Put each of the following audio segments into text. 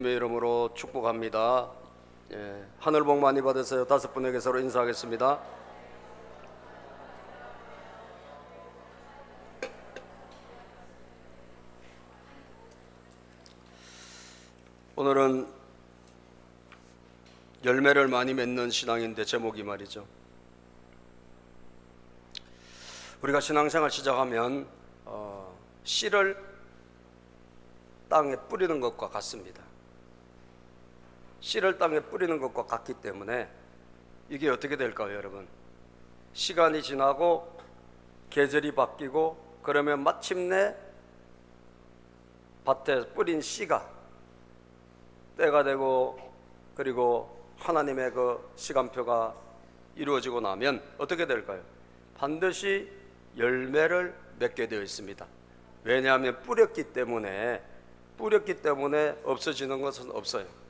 주님의 이름으로 축복합니다. 하늘 복 많이 받으세요. 5분에게 서로 인사하겠습니다. 오늘은 열매를 많이 맺는 신앙인데 제목이 말이죠. 우리가 신앙생활 시작하면 씨를 땅에 뿌리는 것과 같습니다. 씨를 땅에 뿌리는 것과 같기 때문에 이게 어떻게 될까요, 여러분? 시간이 지나고 계절이 바뀌고 그러면 마침내 밭에 뿌린 씨가 때가 되고 그리고 하나님의 그 시간표가 이루어지고 나면 어떻게 될까요? 반드시 열매를 맺게 되어 있습니다. 왜냐하면 뿌렸기 때문에 없어지는 것은 없어요.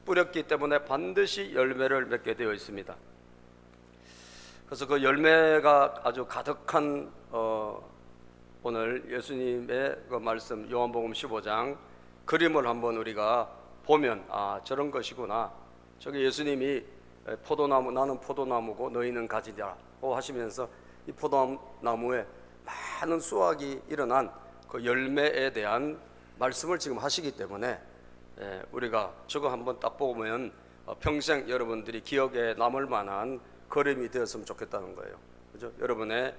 뿌렸기 때문에 반드시 열매를 맺게 되어 있습니다. 그래서 그 열매가 아주 가득한 오늘 예수님의 그 말씀 요한복음 15장 그림을 한번 우리가 보면 저런 것이구나. 저기 예수님이 포도나무, 나는 포도나무고 너희는 가지라고 하시면서 이 포도나무에 많은 수확이 일어난 그 열매에 대한 말씀을 지금 하시기 때문에 우리가 저거 한번 딱 보면 평생 여러분들이 기억에 남을 만한 그림이 되었으면 좋겠다는 거예요. 그죠? 여러분의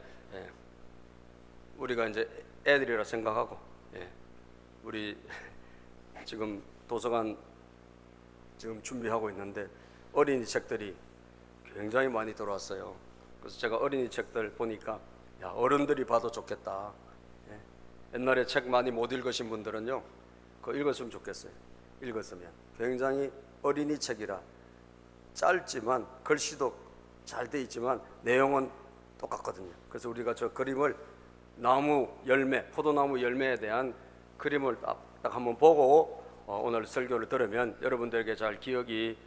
우리가 이제 애들이라 생각하고 우리 지금 도서관 지금 준비하고 있는데 어린이 책들이 굉장히 많이 들어왔어요. 그래서 제가 어린이 책들 보니까 어른들이 봐도 좋겠다. 옛날에 책 많이 못 읽으신 분들은요, 그거 읽었으면 좋겠어요. 읽었으면 굉장히 어린이 책이라 짧지만 글씨도 잘 돼 있지만 내용은 똑같거든요. 그래서 우리가 저 그림을 나무 열매, 포도나무 열매에 대한 그림을 딱 한번 보고 오늘 설교를 들으면 여러분들에게 잘 기억이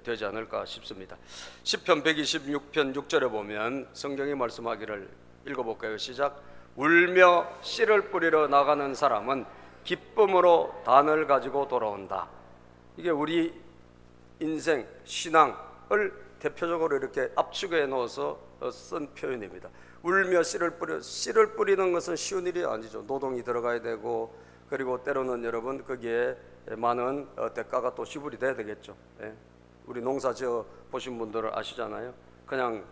되지 않을까 싶습니다. 시편 126편 6절에 보면 성경이 말씀하기를 읽어볼까요? 시작. 울며 씨를 뿌리러 나가는 사람은 기쁨으로 단을 가지고 돌아온다. 이게 우리 인생 신앙을 대표적으로 이렇게 압축해 놓아서 쓴 표현입니다. 울며 씨를 뿌리는 것은 쉬운 일이 아니죠. 노동이 들어가야 되고 그리고 때로는 여러분 거기에 많은 대가가 또 지불이 돼야 되겠죠. 우리 농사 지어 보신 분들은 아시잖아요. 그냥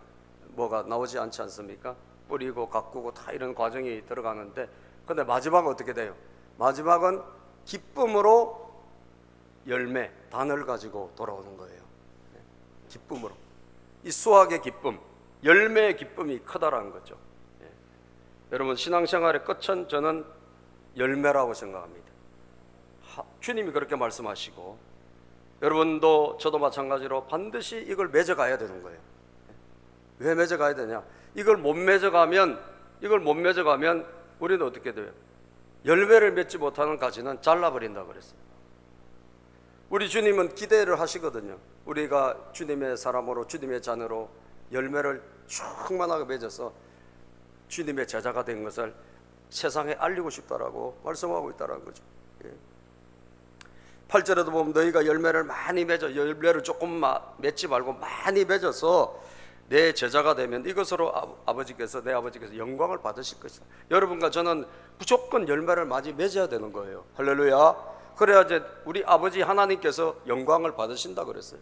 뭐가 나오지 않지 않습니까? 뿌리고 가꾸고 다 이런 과정이 들어가는데 근데 마지막은 어떻게 돼요? 마지막은 기쁨으로 열매, 단을 가지고 돌아오는 거예요. 기쁨으로. 이 수확의 기쁨, 열매의 기쁨이 크다라는 거죠. 여러분 신앙생활의 끝은 저는 열매라고 생각합니다. 주님이 그렇게 말씀하시고 여러분도 저도 마찬가지로 반드시 이걸 맺어가야 되는 거예요. 왜 맺어가야 되냐? 이걸 못 맺어가면 우리는 어떻게 돼요? 열매를 맺지 못하는 가지는 잘라버린다고 그랬어요. 우리 주님은 기대를 하시거든요. 우리가 주님의 사람으로 주님의 자녀로 열매를 충만하게 맺어서 주님의 제자가 된 것을 세상에 알리고 싶다라고 말씀하고 있다는 거죠. 8절에도 보면 너희가 열매를 많이 맺어, 열매를 조금 맺지 말고 많이 맺어서 내 제자가 되면 이것으로 내 아버지께서 영광을 받으실 것이다. 여러분과 저는 무조건 열매를 많이 맺어야 되는 거예요. 할렐루야. 그래야 이제 우리 아버지 하나님께서 영광을 받으신다 그랬어요.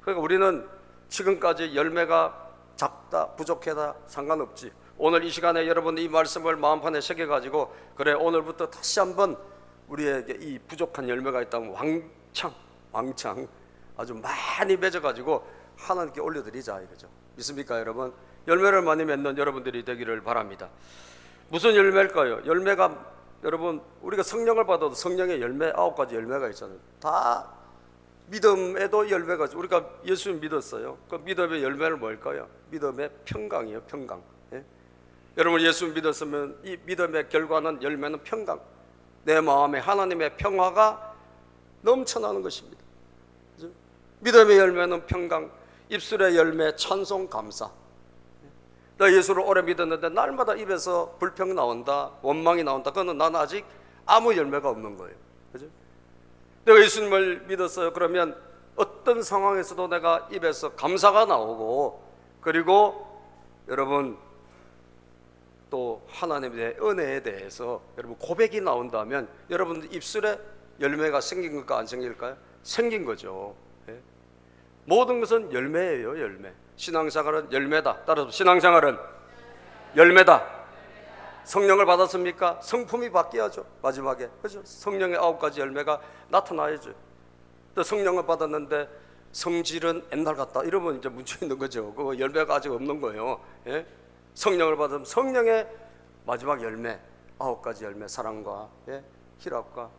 그러니까 우리는 지금까지 열매가 작다 부족하다 상관없지. 오늘 이 시간에 여러분 이 말씀을 마음판에 새겨가지고 그래 오늘부터 다시 한번 우리에게 이 부족한 열매가 있다면 왕창 아주 많이 맺어가지고 하나님께 올려드리자 이거죠. 믿습니까 여러분? 열매를 많이 맺는 여러분들이 되기를 바랍니다. 무슨 열매일까요? 열매가 여러분 우리가 성령을 받아도 성령의 열매 9가지 열매가 있잖아요. 다 믿음에도 열매가 있어요. 우리가 예수님 믿었어요. 그 믿음의 열매는 뭘까요? 믿음의 평강이에요. 평강. 여러분 예수 믿었으면 이 믿음의 결과는 열매는 평강. 내 마음에 하나님의 평화가 넘쳐나는 것입니다. 그렇죠? 믿음의 열매는 평강, 입술의 열매 찬송 감사. 나 예수를 오래 믿었는데 날마다 입에서 불평 나온다, 원망이 나온다. 그거는 나는 아직 아무 열매가 없는 거예요. 그죠? 내가 예수님을 믿었어요. 그러면 어떤 상황에서도 내가 입에서 감사가 나오고, 그리고 여러분 또 하나님의 은혜에 대해서 여러분 고백이 나온다면 여러분 입술에 열매가 생긴 걸까 안 생길까요? 생긴 거죠. 예? 모든 것은 열매예요. 열매. 신앙생활은 열매다. 따라서 신앙생활은 열매다. 성령을 받았습니까? 성품이 바뀌어야죠. 마지막에, 그죠? 성령의 9가지 열매가 나타나야죠. 또 성령을 받았는데 성질은 옛날 같다 이러면 이제 문제 있는 거죠. 그 열매가 아직 없는 거예요. 예? 성령을 받으면 성령의 마지막 열매, 9가지 열매, 사랑과, 예? 희락과,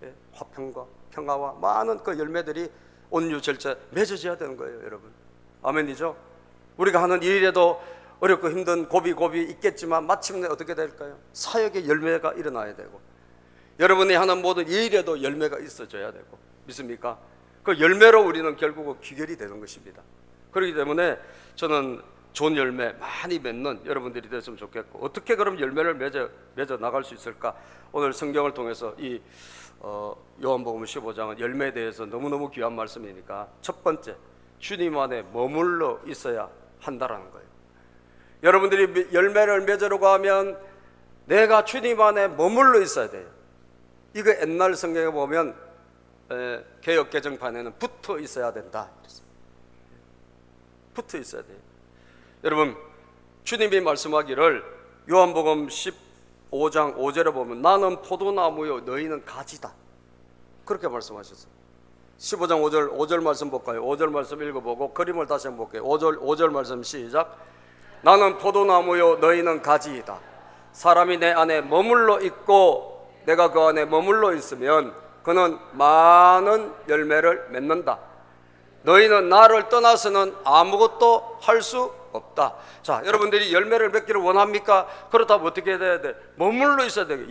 예? 화평과 평화와 많은 그 열매들이 온유 절제 맺어져야 되는 거예요, 여러분. 아멘이죠? 우리가 하는 일에도 어렵고 힘든 고비 있겠지만 마침내 어떻게 될까요? 사역의 열매가 일어나야 되고, 여러분이 하는 모든 일에도 열매가 있어져야 되고, 믿습니까? 그 열매로 우리는 결국은 귀결이 되는 것입니다. 그렇기 때문에 저는 좋은 열매 많이 맺는 여러분들이 됐으면 좋겠고, 어떻게 그럼 열매를 맺어 나갈 수 있을까? 오늘 성경을 통해서 이 요한복음 15장은 열매에 대해서 너무너무 귀한 말씀이니까, 첫 번째, 주님 안에 머물러 있어야 한다라는 거예요. 여러분들이 열매를 맺으려고 하면 내가 주님 안에 머물러 있어야 돼요. 이거 옛날 성경에 보면 개역 개정판에는 붙어 있어야 된다. 붙어 있어야 돼요. 여러분, 주님이 말씀하기를 요한복음 15장 5절에 보면 나는 포도나무요 너희는 가지다, 그렇게 말씀하셨어요. 15장 5절 말씀 볼까요? 5절 말씀 읽어보고 그림을 다시 한번 볼게요. 5절 말씀 시작. 나는 포도나무요 너희는 가지이다. 사람이 내 안에 머물러 있고 내가 그 안에 머물러 있으면 그는 많은 열매를 맺는다. 너희는 나를 떠나서는 아무것도 할 수 없다. 자, 여러분들이 열매를 맺기를 원합니까? 그렇다면 어떻게 해야 돼? 머물러 있어야 돼요.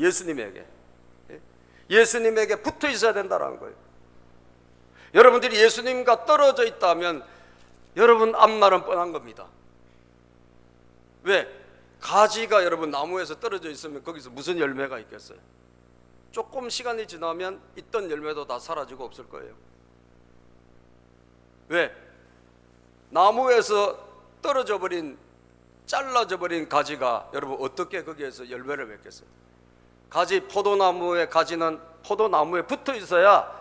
예수님에게 붙어 있어야 된다는 거예요. 여러분들이 예수님과 떨어져 있다면 여러분 앞날은 뻔한 겁니다. 왜? 가지가 여러분 나무에서 떨어져 있으면 거기서 무슨 열매가 있겠어요? 조금 시간이 지나면 있던 열매도 다 사라지고 없을 거예요. 왜? 나무에서 떨어져 버린, 잘라져 버린 가지가 여러분 어떻게 거기에서 열매를 맺겠어요? 가지, 포도나무의 가지는 포도나무에 붙어 있어야,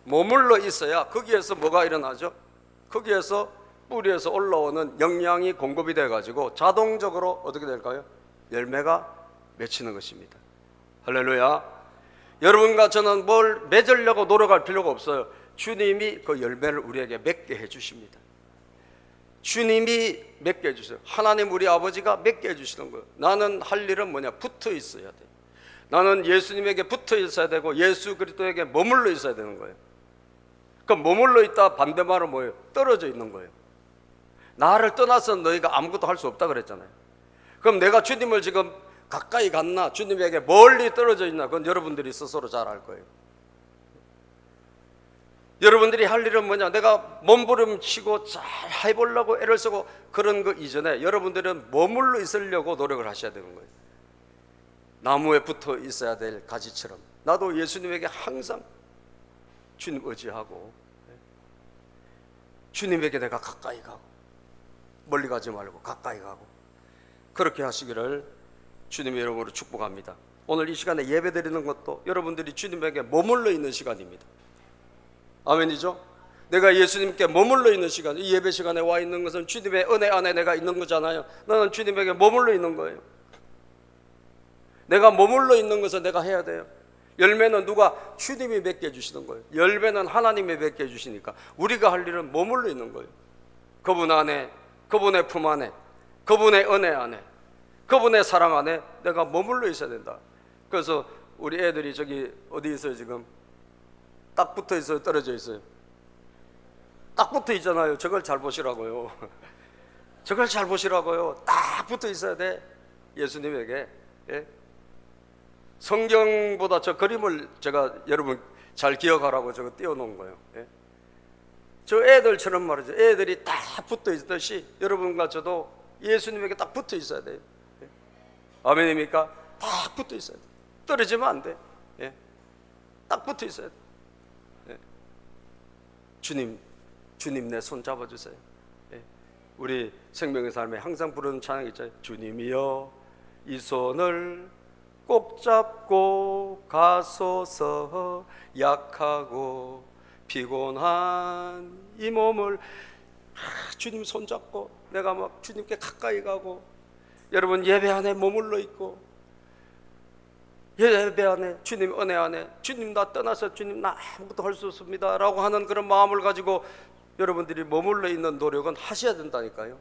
머물러 있어야 거기에서 뭐가 일어나죠? 거기에서 뿌리에서 올라오는 영양이 공급이 돼 가지고 자동적으로 어떻게 될까요? 열매가 맺히는 것입니다. 할렐루야. 여러분과 저는 뭘 맺으려고 노력할 필요가 없어요. 주님이 그 열매를 우리에게 맺게 해 주십니다. 주님이 맺게 해 주세요. 하나님 우리 아버지가 맺게 해 주시는 거예요. 나는 할 일은 뭐냐? 붙어 있어야 돼. 나는 예수님에게 붙어 있어야 되고 예수 그리스도에게 머물러 있어야 되는 거예요. 그럼 머물러 있다 반대말은 뭐예요? 떨어져 있는 거예요. 나를 떠나서 너희가 아무것도 할 수 없다 그랬잖아요. 그럼 내가 주님을 지금 가까이 갔나 주님에게 멀리 떨어져 있나, 그건 여러분들이 스스로 잘 알 거예요. 여러분들이 할 일은 뭐냐? 내가 몸부림치고 잘 해보려고 애를 쓰고 그런 거 이전에 여러분들은 머물러 있으려고 노력을 하셔야 되는 거예요. 나무에 붙어 있어야 될 가지처럼 나도 예수님에게 항상 주님 의지하고 주님에게 내가 가까이 가고 멀리 가지 말고 가까이 가고 그렇게 하시기를 주님의 이름으로 축복합니다. 오늘 이 시간에 예배 드리는 것도 여러분들이 주님에게 머물러 있는 시간입니다. 아멘이죠? 내가 예수님께 머물러 있는 시간, 이 예배 시간에 와 있는 것은 주님의 은혜 안에 내가 있는 거잖아요. 나는 주님에게 머물러 있는 거예요. 내가 머물러 있는 것은 내가 해야 돼요. 열매는 누가? 주님이 맺게 해주시는 거예요. 열매는 하나님이 맺게 해주시니까 우리가 할 일은 머물러 있는 거예요. 그분 안에, 그분의 품 안에, 그분의 은혜 안에, 그분의 사랑 안에 내가 머물러 있어야 된다. 그래서 우리 애들이 저기 어디 있어요 지금? 딱 붙어 있어요? 떨어져 있어요? 딱 붙어 있잖아요. 저걸 잘 보시라고요. 저걸 잘 보시라고요. 딱 붙어 있어야 돼. 예수님에게. 예? 성경보다 저 그림을 제가 여러분 잘 기억하라고 저거 띄워놓은 거예요. 예? 저 애들처럼 말이죠. 애들이 딱 붙어 있듯이 여러분과 저도 예수님에게 딱 붙어 있어야 돼요. 예? 아멘입니까? 딱 붙어 있어야 돼. 떨어지면 안 돼. 예? 딱 붙어 있어야 돼. 예? 주님 내 손 잡아주세요. 예. 우리 생명의 삶에 항상 부르는 찬양 있잖아요. 주님이여 이 손을 꼭 잡고 가소서. 약하고 피곤한 이 몸을 주님 손 잡고 내가 막 주님께 가까이 가고, 여러분 예배 안에 머물러 있고, 예배 안에 주님 은혜 안에 주님 나 떠나서 주님 나 아무것도 할 수 없습니다 라고 하는 그런 마음을 가지고 여러분들이 머물러 있는 노력은 하셔야 된다니까요.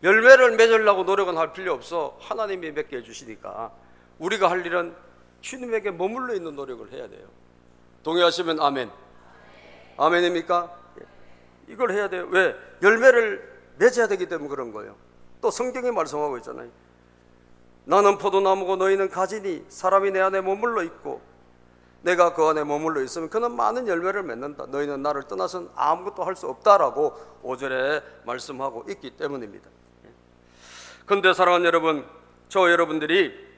열매를 맺으려고 노력은 할 필요 없어. 하나님이 맺게 해주시니까 우리가 할 일은 주님에게 머물러 있는 노력을 해야 돼요. 동의하시면 아멘. 아멘입니까? 이걸 해야 돼요. 왜? 열매를 맺어야 되기 때문에 그런 거예요. 또 성경이 말씀하고 있잖아요. 나는 포도나무고 너희는 가지니 사람이 내 안에 머물러 있고 내가 그 안에 머물러 있으면 그는 많은 열매를 맺는다. 너희는 나를 떠나서는 아무것도 할 수 없다라고 5절에 말씀하고 있기 때문입니다. 그런데 사랑하는 여러분, 저 여러분들이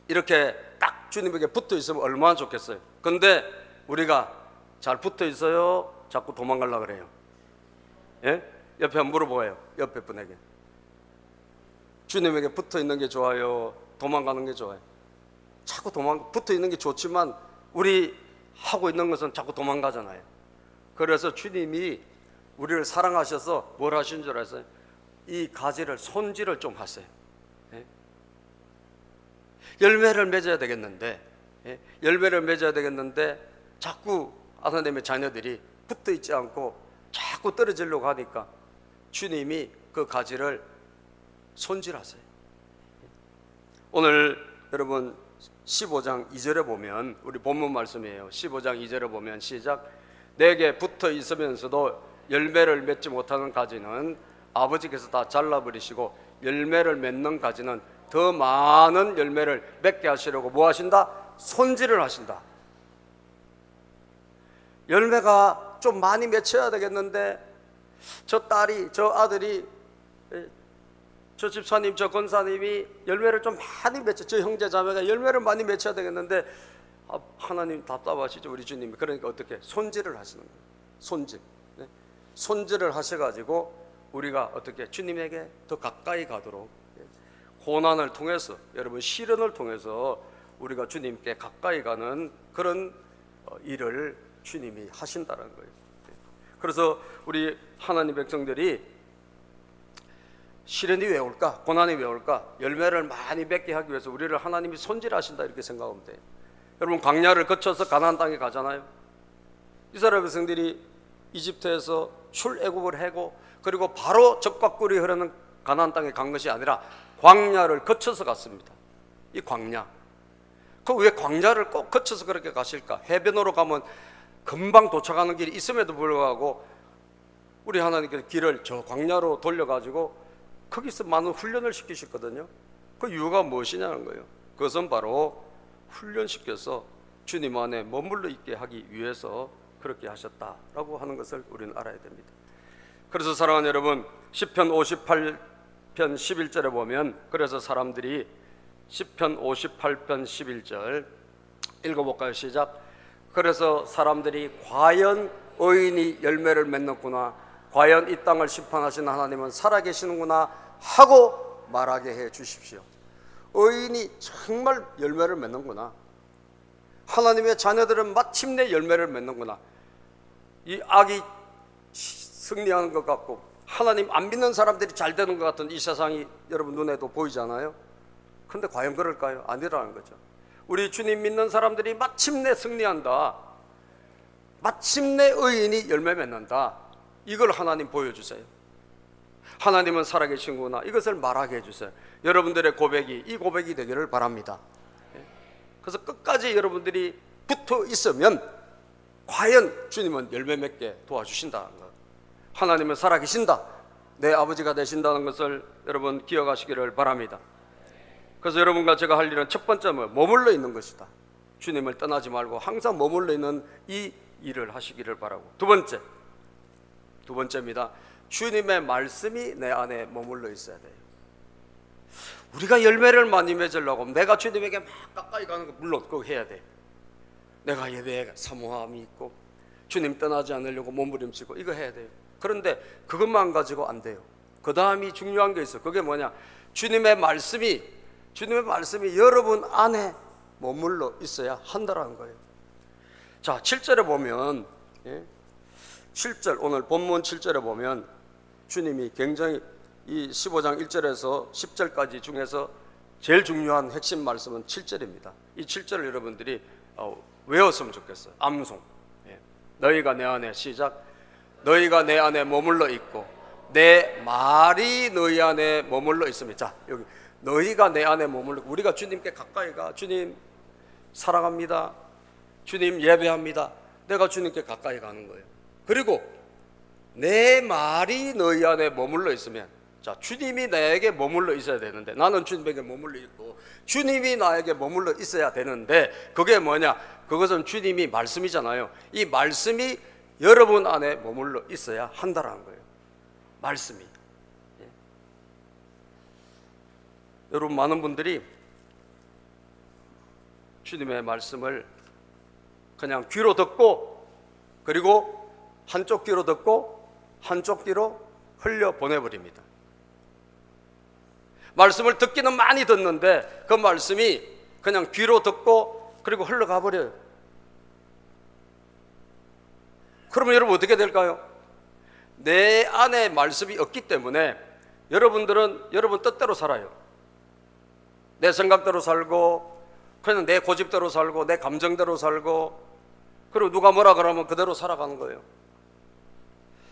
이렇게 딱 주님에게 붙어 있으면 얼마나 좋겠어요. 그런데 우리가 잘 붙어 있어요? 자꾸 도망가려고 그래요? 예? 옆에 한번 물어보아요. 옆에 분에게. 주님에게 붙어 있는 게 좋아요? 도망가는 게 좋아요? 자꾸 붙어 있는 게 좋지만 우리 하고 있는 것은 자꾸 도망가잖아요. 그래서 주님이 우리를 사랑하셔서 뭘 하신 줄 아세요? 이 가지를 손질을 좀 하세요. 예? 열매를 맺어야 되겠는데, 예? 열매를 맺어야 되겠는데 자꾸 하나님의 자녀들이 붙어 있지 않고 자꾸 떨어지려고 하니까 주님이 그 가지를 손질하세요. 오늘 여러분 15장 2절에 보면, 우리 본문 말씀이에요. 15장 2절에 보면 시작. 내게 붙어 있으면서도 열매를 맺지 못하는 가지는 아버지께서 다 잘라버리시고 열매를 맺는 가지는 더 많은 열매를 맺게 하시려고 뭐 하신다? 손질을 하신다. 열매가 좀 많이 맺혀야 되겠는데 저 딸이, 저 아들이, 저 집사님, 저 권사님이 열매를 좀 많이 맺혀, 저 형제 자매가 열매를 많이 맺혀야 되겠는데 하나님 답답하시죠, 우리 주님이. 그러니까 어떻게? 손질을 하시는 거예요. 손질. 네? 손질을 하셔가지고 우리가 어떻게 주님에게 더 가까이 가도록, 고난을 통해서, 여러분 시련을 통해서 우리가 주님께 가까이 가는 그런 일을 주님이 하신다는 거예요. 그래서 우리 하나님 백성들이 시련이 왜 올까? 고난이 왜 올까? 열매를 많이 맺게 하기 위해서 우리를 하나님이 손질하신다, 이렇게 생각하면 돼요. 여러분 광야를 거쳐서 가나안 땅에 가잖아요. 이스라엘 백성들이 이집트에서 출애굽을 하고 그리고 바로 적과 꿀이 흐르는 가나안 땅에 간 것이 아니라 광야를 거쳐서 갔습니다. 이 광야. 그 왜 광야를 꼭 거쳐서 그렇게 가실까? 해변으로 가면 금방 도착하는 길이 있음에도 불구하고 우리 하나님께서 길을 저 광야로 돌려가지고 거기서 많은 훈련을 시키셨거든요. 그 이유가 무엇이냐는 거예요. 그것은 바로 훈련시켜서 주님 안에 머물러 있게 하기 위해서 그렇게 하셨다라고 하는 것을 우리는 알아야 됩니다. 그래서 사랑하는 여러분, 시편 58편 11절에 보면, 그래서 사람들이 시편 58편 11절 읽어볼까요? 시작. 그래서 사람들이 과연 의인이 열매를 맺는구나, 과연 이 땅을 심판하시는 하나님은 살아계시는구나 하고 말하게 해 주십시오. 의인이 정말 열매를 맺는구나, 하나님의 자녀들은 마침내 열매를 맺는구나. 이 악이 승리하는 것 같고 하나님 안 믿는 사람들이 잘 되는 것 같은 이 세상이 여러분 눈에도 보이잖아요. 근데 과연 그럴까요? 아니라는 거죠. 우리 주님 믿는 사람들이 마침내 승리한다, 마침내 의인이 열매 맺는다, 이걸 하나님 보여주세요. 하나님은 살아계신구나, 이것을 말하게 해주세요. 여러분들의 고백이 이 고백이 되기를 바랍니다. 그래서 끝까지 여러분들이 붙어 있으면 과연 주님은 열매 맺게 도와주신다는 것, 하나님은 살아계신다, 내 아버지가 되신다는 것을 여러분 기억하시기를 바랍니다. 그래서 여러분과 제가 할 일은 첫 번째는 머물러 있는 것이다. 주님을 떠나지 말고 항상 머물러 있는 이 일을 하시기를 바라고, 두 번째입니다. 주님의 말씀이 내 안에 머물러 있어야 돼요. 우리가 열매를 많이 맺으려고 내가 주님에게 막 가까이 가는 거 물론 그거 해야 돼. 내가 예배에 사모함이 있고 주님 떠나지 않으려고 몸부림치고 이거 해야 돼요. 그런데 그것만 가지고 안 돼요. 그 다음이 중요한 게 있어요. 그게 뭐냐? 주님의 말씀이 여러분 안에 머물러 있어야 한다라는 거예요. 자, 7절에 보면 7절 오늘 본문 7절에 보면 주님이 굉장히 이 15장 1절에서 10절까지 중에서 제일 중요한 핵심 말씀은 7절입니다. 이 7절을 여러분들이 외웠으면 좋겠어요. 암송. 너희가 내 안에 시작. 너희가 내 안에 머물러 있고 내 말이 너희 안에 머물러 있습니다. 자, 여기 너희가 내 안에 머물러, 우리가 주님께 가까이 가. 주님 사랑합니다. 주님 예배합니다. 내가 주님께 가까이 가는 거예요. 그리고 내 말이 너희 안에 머물러 있으면, 자, 주님이 나에게 머물러 있어야 되는데, 나는 주님에게 머물러 있고 주님이 나에게 머물러 있어야 되는데, 그게 뭐냐? 그것은 주님이 말씀이잖아요. 이 말씀이 여러분 안에 머물러 있어야 한다라는 거예요. 말씀이. 여러분, 많은 분들이 주님의 말씀을 그냥 귀로 듣고, 그리고 한쪽 귀로 듣고 한쪽 귀로 흘려 보내버립니다. 말씀을 듣기는 많이 듣는데 그 말씀이 그냥 귀로 듣고 그리고 흘러가 버려요. 그러면 여러분 어떻게 될까요? 내 안에 말씀이 없기 때문에 여러분들은 여러분 뜻대로 살아요. 내 생각대로 살고, 그냥 내 고집대로 살고, 내 감정대로 살고, 그리고 누가 뭐라 그러면 그대로 살아가는 거예요.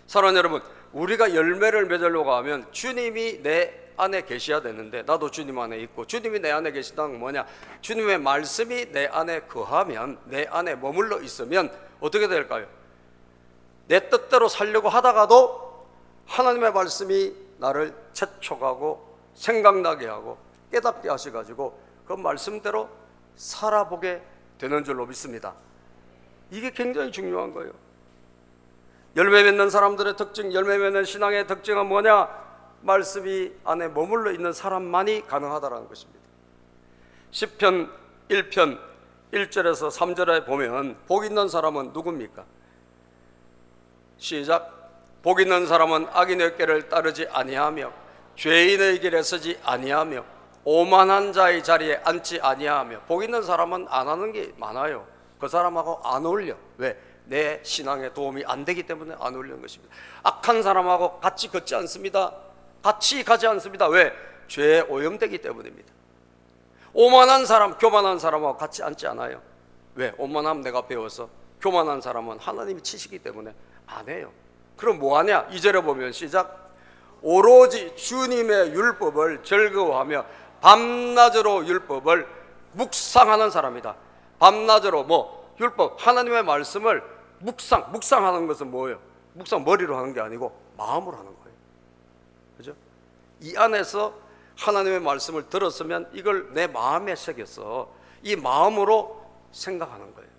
사랑하는 여러분, 우리가 열매를 맺으려고 하면 주님이 내 안에 계셔야 되는데, 나도 주님 안에 있고 주님이 내 안에 계신다는 건 뭐냐? 주님의 말씀이 내 안에 거하면, 내 안에 머물러 있으면 어떻게 될까요? 내 뜻대로 살려고 하다가도 하나님의 말씀이 나를 재촉하고 생각나게 하고 깨닫게 하셔가지고 그 말씀대로 살아보게 되는 줄로 믿습니다. 이게 굉장히 중요한 거예요. 열매 맺는 사람들의 특징, 열매 맺는 신앙의 특징은 뭐냐? 말씀이 안에 머물러 있는 사람만이 가능하다는 것입니다. 시편 1편 1절에서 3절에 보면 복 있는 사람은 누굽니까? 시작. 복 있는 사람은 악인의 꾀를 따르지 아니하며 죄인의 길에 서지 아니하며 오만한 자의 자리에 앉지 아니하며. 복 있는 사람은 안 하는 게 많아요. 그 사람하고 안 어울려. 왜? 내 신앙에 도움이 안 되기 때문에 안 어울리는 것입니다. 악한 사람하고 같이 걷지 않습니다. 같이 가지 않습니다. 왜? 죄에 오염되기 때문입니다. 오만한 사람, 교만한 사람하고 같이 앉지 않아요. 왜? 오만하면 내가 배워서, 교만한 사람은 하나님이 치시기 때문에 안 해요. 그럼 뭐 하냐? 2절에 보면 시작. 오로지 주님의 율법을 즐거워하며 밤낮으로 율법을 묵상하는 사람이다. 밤낮으로 율법, 하나님의 말씀을 묵상하는 것은 뭐예요? 묵상 머리로 하는 게 아니고 마음으로 하는 거예요. 그죠? 이 안에서 하나님의 말씀을 들었으면 이걸 내 마음에 새겨서 이 마음으로 생각하는 거예요.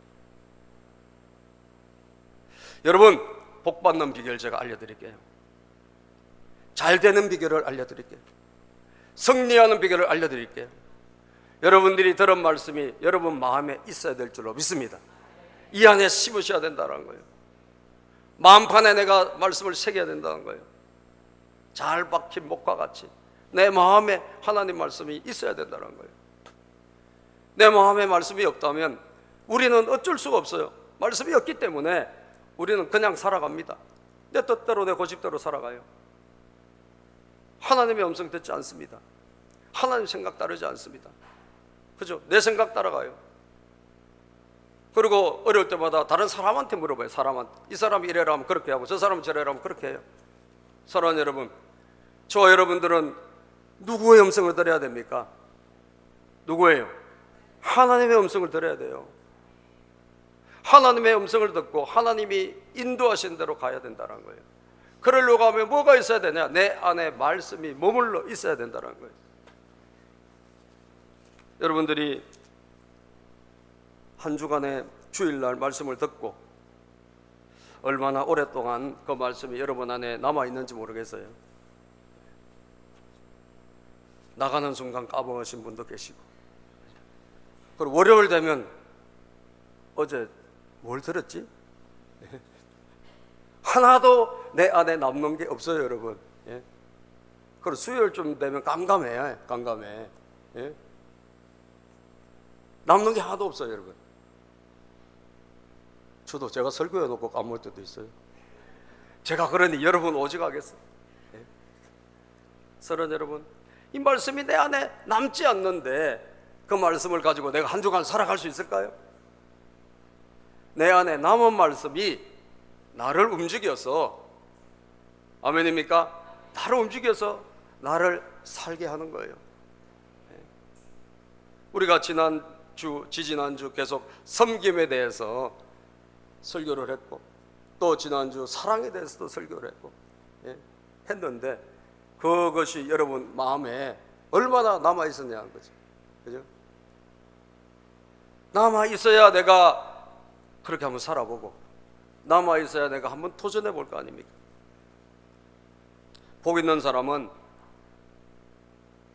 여러분, 복 받는 비결 제가 알려드릴게요. 잘 되는 비결을 알려드릴게요. 승리하는 비결을 알려드릴게요. 여러분들이 들은 말씀이 여러분 마음에 있어야 될 줄로 믿습니다. 이 안에 심으셔야 된다는 거예요. 마음판에 내가 말씀을 새겨야 된다는 거예요. 잘 박힌 목과 같이 내 마음에 하나님 말씀이 있어야 된다는 거예요. 내 마음에 말씀이 없다면 우리는 어쩔 수가 없어요. 말씀이 없기 때문에 우리는 그냥 살아갑니다. 내 뜻대로 내 고집대로 살아가요. 하나님의 음성 듣지 않습니다. 하나님 생각 따르지 않습니다. 그죠? 내 생각 따라가요. 그리고 어려울 때마다 다른 사람한테 물어봐요. 사람한테. 이 사람이 이래라 하면 그렇게 하고 저 사람은 저래라 하면 그렇게 해요. 사랑하는 여러분, 저와 여러분들은 누구의 음성을 들어야 됩니까? 누구예요? 하나님의 음성을 들어야 돼요. 하나님의 음성을 듣고 하나님이 인도하신 대로 가야 된다는 거예요. 그러려고 하면 뭐가 있어야 되냐? 내 안에 말씀이 머물러 있어야 된다는 거예요. 여러분들이 한 주간의 주일날 말씀을 듣고 얼마나 오랫동안 그 말씀이 여러분 안에 남아있는지 모르겠어요. 나가는 순간 까먹으신 분도 계시고, 그리고 월요일 되면 어제 뭘 들었지? 하나도 내 안에 남는 게 없어요, 여러분. 예? 그리고 수요일쯤 되면 깜깜해. 예? 남는 게 하나도 없어요, 여러분. 저도 제가 설교해 놓고 까먹을 때도 있어요. 제가 그러니 여러분 오직 하겠어요. 예? 사랑하는 여러분, 이 말씀이 내 안에 남지 않는데 그 말씀을 가지고 내가 한 주간 살아갈 수 있을까요? 내 안에 남은 말씀이 나를 움직여서, 아멘입니까? 나를 움직여서 나를 살게 하는 거예요. 우리가 지난주, 지지난주 계속 섬김에 대해서 설교를 했고, 또 지난주 사랑에 대해서도 설교를 했고, 했는데 그것이 여러분 마음에 얼마나 남아있었냐는 거죠. 그죠? 남아있어야 내가 그렇게 한번 살아보고, 남아있어야 내가 한번 도전해 볼 거 아닙니까? 복 있는 사람은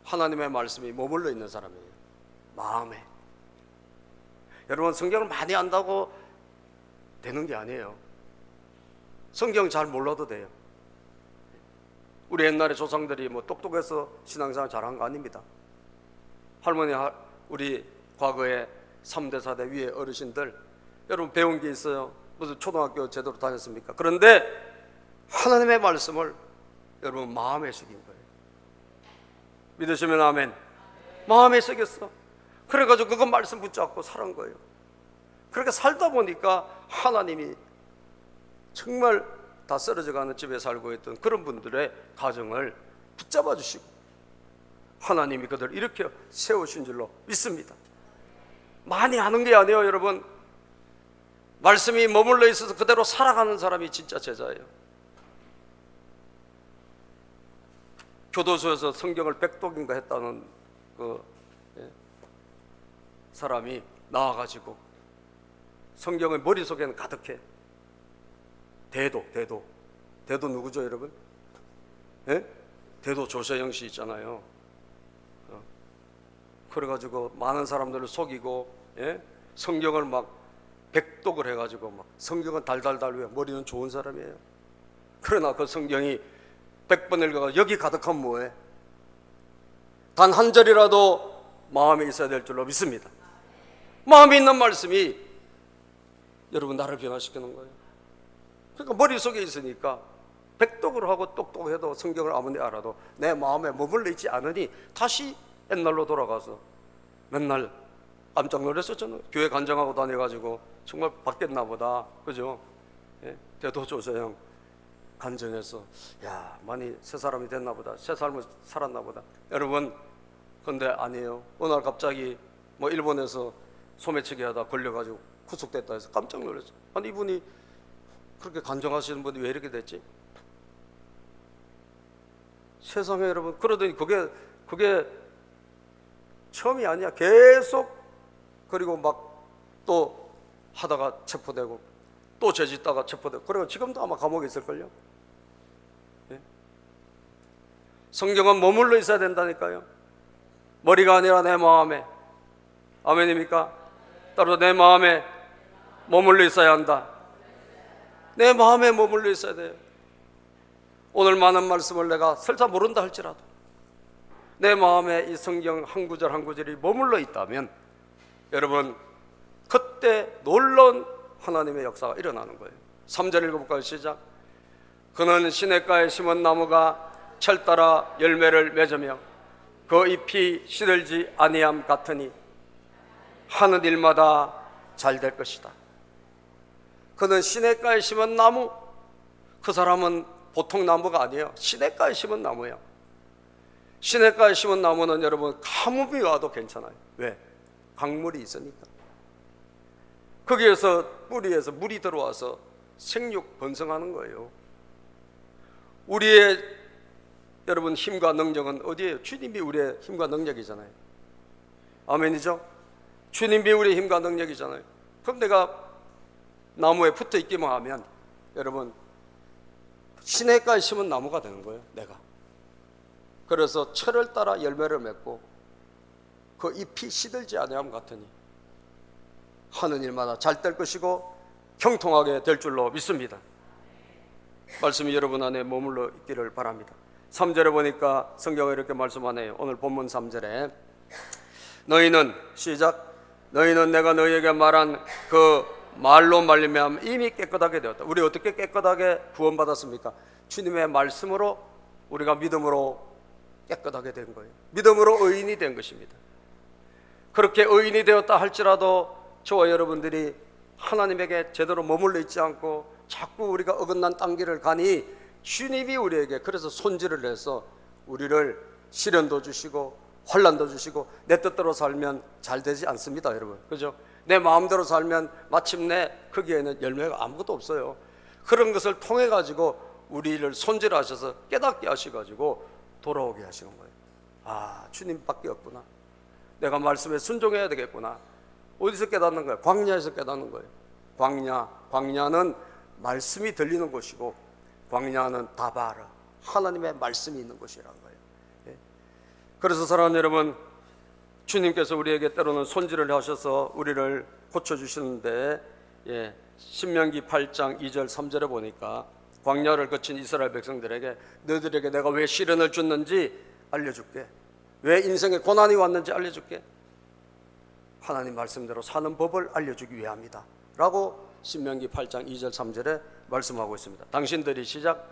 하나님의 말씀이 머물러 있는 사람이에요. 마음에. 여러분, 성경을 많이 안다고 되는 게 아니에요. 성경 잘 몰라도 돼요. 우리 옛날에 조상들이 뭐 똑똑해서 신앙생활 잘한 거 아닙니다. 할머니, 우리 과거에 3대 4대 위에 어르신들, 여러분 배운 게 있어요. 무슨 초등학교 제대로 다녔습니까? 그런데 하나님의 말씀을 여러분 마음에 새긴 거예요. 믿으시면 아멘. 마음에 새겼어. 그래가지고 그거 말씀 붙잡고 살은 거예요. 그렇게 살다 보니까 하나님이 정말 다 쓰러져가는 집에 살고 있던 그런 분들의 가정을 붙잡아 주시고 하나님이 그들을 이렇게 세우신 줄로 믿습니다. 많이 하는 게 아니에요, 여러분. 말씀이 머물러 있어서 그대로 살아가는 사람이 진짜 제자예요. 교도소에서 성경을 100독인가 했다는 그 사람이 나와가지고 성경을 머릿속에는 가득해. 대도 누구죠, 여러분? 예? 대도 조세영 씨 있잖아요. 그래가지고 많은 사람들을 속이고, 예? 성경을 막 100독을 해가지고 막 성경은 달달달 외워. 머리는 좋은 사람이에요. 그러나 그 성경이 100번 읽어가 여기 가득하면 뭐해? 단 한 절이라도 마음에 있어야 될 줄로 믿습니다. 마음에 있는 말씀이 여러분 나를 변화시키는 거예요. 그러니까 머릿속에 있으니까 100독을 하고 똑똑해도 성경을 아무리 알아도 내 마음에 머물러 있지 않으니 다시 옛날로 돌아가서 맨날 깜짝 놀랐었잖아요. 교회 간증하고 다녀가지고 정말 바뀌었나 보다. 그죠? 예? 대도조세형 간증해서 야, 많이 새 사람이 됐나 보다. 새 삶을 살았나 보다. 여러분, 근데 아니에요. 어느 날 갑자기 뭐 일본에서 소매치기 하다 걸려가지고 구속됐다 해서 깜짝 놀랐어요. 아니, 이분이 그렇게 간증하시는 분이 왜 이렇게 됐지? 세상에 여러분, 그러더니 그게 처음이 아니야. 계속. 그리고 막 또 하다가 체포되고 또 죄짓다가 체포되고, 그리고 지금도 아마 감옥에 있을걸요. 예? 성경은 머물러 있어야 된다니까요. 머리가 아니라 내 마음에. 아멘입니까? 따로 내 마음에 머물러 있어야 한다. 내 마음에 머물러 있어야 돼요. 오늘 많은 말씀을 내가 설사 모른다 할지라도 내 마음에 이 성경 한 구절 한 구절이 머물러 있다면 여러분, 그때 놀라운 하나님의 역사가 일어나는 거예요. 3절 읽어볼까요? 시작. 그는 시냇가에 심은 나무가 철 따라 열매를 맺으며 그 잎이 시들지 아니함 같으니 하는 일마다 잘 될 것이다. 그는 시냇가에 심은 나무, 그 사람은 보통 나무가 아니에요. 시냇가에 심은 나무예요. 시냇가에 심은 나무는 여러분 가뭄이 와도 괜찮아요. 왜? 강물이 있으니까. 거기에서 뿌리에서 물이 들어와서 생육 번성하는 거예요. 우리의 여러분 힘과 능력은 어디에요? 주님이 우리의 힘과 능력이잖아요. 아멘이죠? 주님이 우리의 힘과 능력이잖아요. 그럼 내가 나무에 붙어 있기만 하면 여러분 시냇가에 심은 나무가 되는 거예요. 내가. 그래서 철을 따라 열매를 맺고 그 잎이 시들지 아니함 같으니 하는 일마다 잘 될 것이고 형통하게 될 줄로 믿습니다. 말씀이 여러분 안에 머물러 있기를 바랍니다. 3절에 보니까 성경에 이렇게 말씀하네요. 오늘 본문 3절에 너희는 시작 너희는 내가 너희에게 말한 그 말로 말미암아 이미 깨끗하게 되었다. 우리 어떻게 깨끗하게 구원받았습니까? 주님의 말씀으로 우리가 믿음으로 깨끗하게 된 거예요. 믿음으로 의인이 된 것입니다. 그렇게 의인이 되었다 할지라도 저와 여러분들이 하나님에게 제대로 머물러 있지 않고 자꾸 우리가 어긋난 딴 길을 가니 주님이 우리에게 그래서 손질을 해서 우리를 시련도 주시고 환난도 주시고 내 뜻대로 살면 잘 되지 않습니다, 여러분. 그죠? 내 마음대로 살면 마침내 거기에는 열매가 아무것도 없어요. 그런 것을 통해 가지고 우리를 손질하셔서 깨닫게 하셔가지고 돌아오게 하시는 거예요. 아, 주님밖에 없구나. 내가 말씀에 순종해야 되겠구나. 어디서 깨닫는 거예요? 광야에서 깨닫는 거예요. 광야는 말씀이 들리는 곳이고 광야는 다바라 하나님의 말씀이 있는 곳이라는 거예요. 예. 그래서 사랑하는 여러분, 주님께서 우리에게 때로는 손질을 하셔서 우리를 고쳐주시는데, 예, 신명기 8장 2절 3절에 보니까 광야를 거친 이스라엘 백성들에게 너희들에게 내가 왜 시련을 줬는지 알려줄게. 왜 인생에 고난이 왔는지 알려줄게. 하나님 말씀대로 사는 법을 알려주기 위함이다 라고 신명기 8장 2절 3절에 말씀하고 있습니다. 당신들이 시작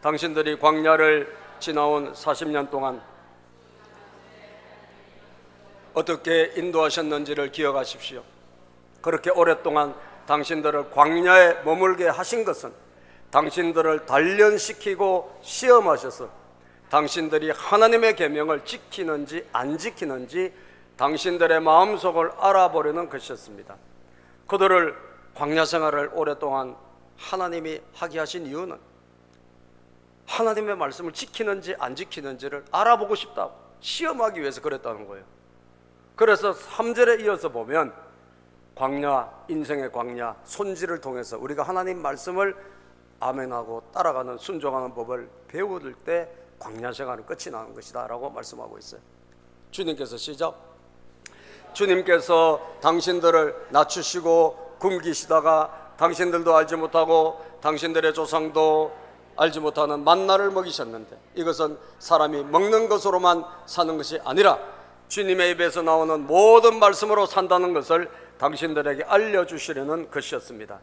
당신들이 광야를 지나온 40년 동안 어떻게 인도하셨는지를 기억하십시오. 그렇게 오랫동안 당신들을 광야에 머물게 하신 것은 당신들을 단련시키고 시험하셔서 당신들이 하나님의 계명을 지키는지 안 지키는지 당신들의 마음속을 알아보려는 것이었습니다. 그들을 광야 생활을 오랫동안 하나님이 하게 하신 이유는 하나님의 말씀을 지키는지 안 지키는지를 알아보고 싶다, 시험하기 위해서 그랬다는 거예요. 그래서 3절에 이어서 보면 광야, 인생의 광야, 손질을 통해서 우리가 하나님 말씀을 아멘하고 따라가는 순종하는 법을 배울 때 광야 생활은 끝이 나는 것이다 라고 말씀하고 있어요. 주님께서 시작 주님께서 당신들을 낮추시고 굶기시다가 당신들도 알지 못하고 당신들의 조상도 알지 못하는 만나를 먹이셨는데 이것은 사람이 먹는 것으로만 사는 것이 아니라 주님의 입에서 나오는 모든 말씀으로 산다는 것을 당신들에게 알려주시려는 것이었습니다.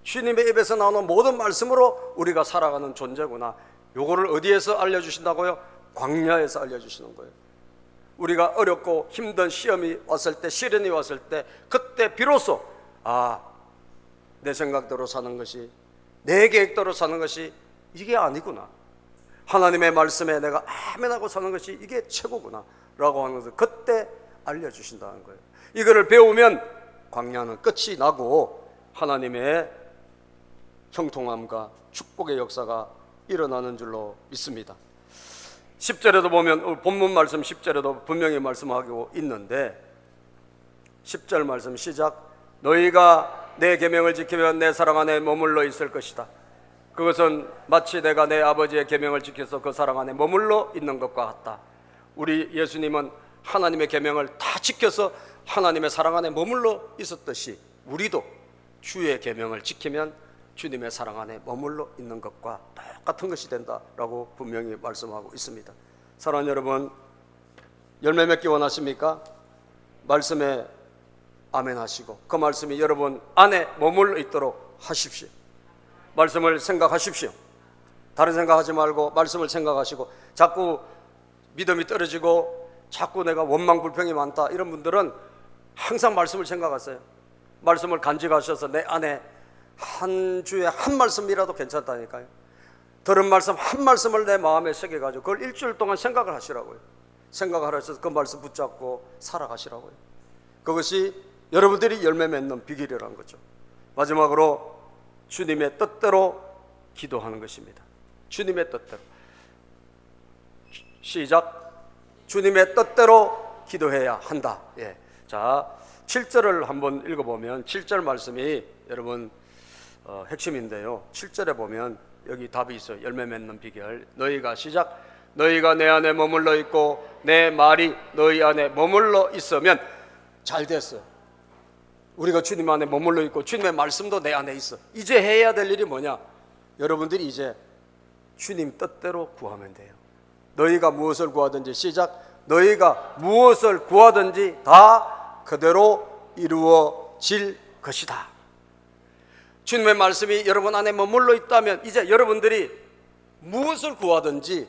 주님의 입에서 나오는 모든 말씀으로 우리가 살아가는 존재구나. 요거를 어디에서 알려주신다고요? 광야에서 알려주시는 거예요. 우리가 어렵고 힘든 시험이 왔을 때, 시련이 왔을 때 그때 비로소 내 생각대로 사는 것이, 내 계획대로 사는 것이 이게 아니구나, 하나님의 말씀에 내가 아멘하고 사는 것이 이게 최고구나 라고 하는 것을 그때 알려주신다는 거예요. 이거를 배우면 광야는 끝이 나고 하나님의 형통함과 축복의 역사가 일어나는 줄로 믿습니다. 10절에도 보면 본문 말씀 10절에도 분명히 말씀하고 있는데 10절 말씀 시작 너희가 내 계명을 지키면 내 사랑 안에 머물러 있을 것이다. 그것은 마치 내가 내 아버지의 계명을 지켜서 그 사랑 안에 머물러 있는 것과 같다. 우리 예수님은 하나님의 계명을 다 지켜서 하나님의 사랑 안에 머물러 있었듯이 우리도 주의 계명을 지키면 주님의 사랑 안에 머물러 있는 것과 똑같은 것이 된다라고 분명히 말씀하고 있습니다. 사랑하는 여러분, 열매 맺기 원하십니까? 말씀에 아멘 하시고 그 말씀이 여러분 안에 머물러 있도록 하십시오. 말씀을 생각하십시오. 다른 생각하지 말고 말씀을 생각하시고, 자꾸 믿음이 떨어지고 자꾸 내가 원망 불평이 많다 이런 분들은 항상 말씀을 생각하세요. 말씀을 간직하셔서 내 안에 한 주에 한 말씀이라도 괜찮다니까요. 들은 말씀 한 말씀을 내 마음에 새겨가지고 그걸 일주일 동안 생각을 하시라고요. 생각을 하셔서 그 말씀 붙잡고 살아가시라고요. 그것이 여러분들이 열매 맺는 비결이라는 거죠. 마지막으로 주님의 뜻대로 기도하는 것입니다. 주님의 뜻대로. 시작. 주님의 뜻대로 기도해야 한다. 예. 자, 7절을 한번 읽어보면 7절 말씀이 여러분 핵심인데요. 7절에 보면 여기 답이 있어요. 열매 맺는 비결. 너희가 시작. 너희가 내 안에 머물러 있고 내 말이 너희 안에 머물러 있으면 잘 됐어요. 우리가 주님 안에 머물러 있고 주님의 말씀도 내 안에 있어. 이제 해야 될 일이 뭐냐? 여러분들이 이제 주님 뜻대로 구하면 돼요. 너희가 무엇을 구하든지, 시작. 너희가 무엇을 구하든지 다 그대로 이루어질 것이다. 주님의 말씀이 여러분 안에 머물러 있다면 이제 여러분들이 무엇을 구하든지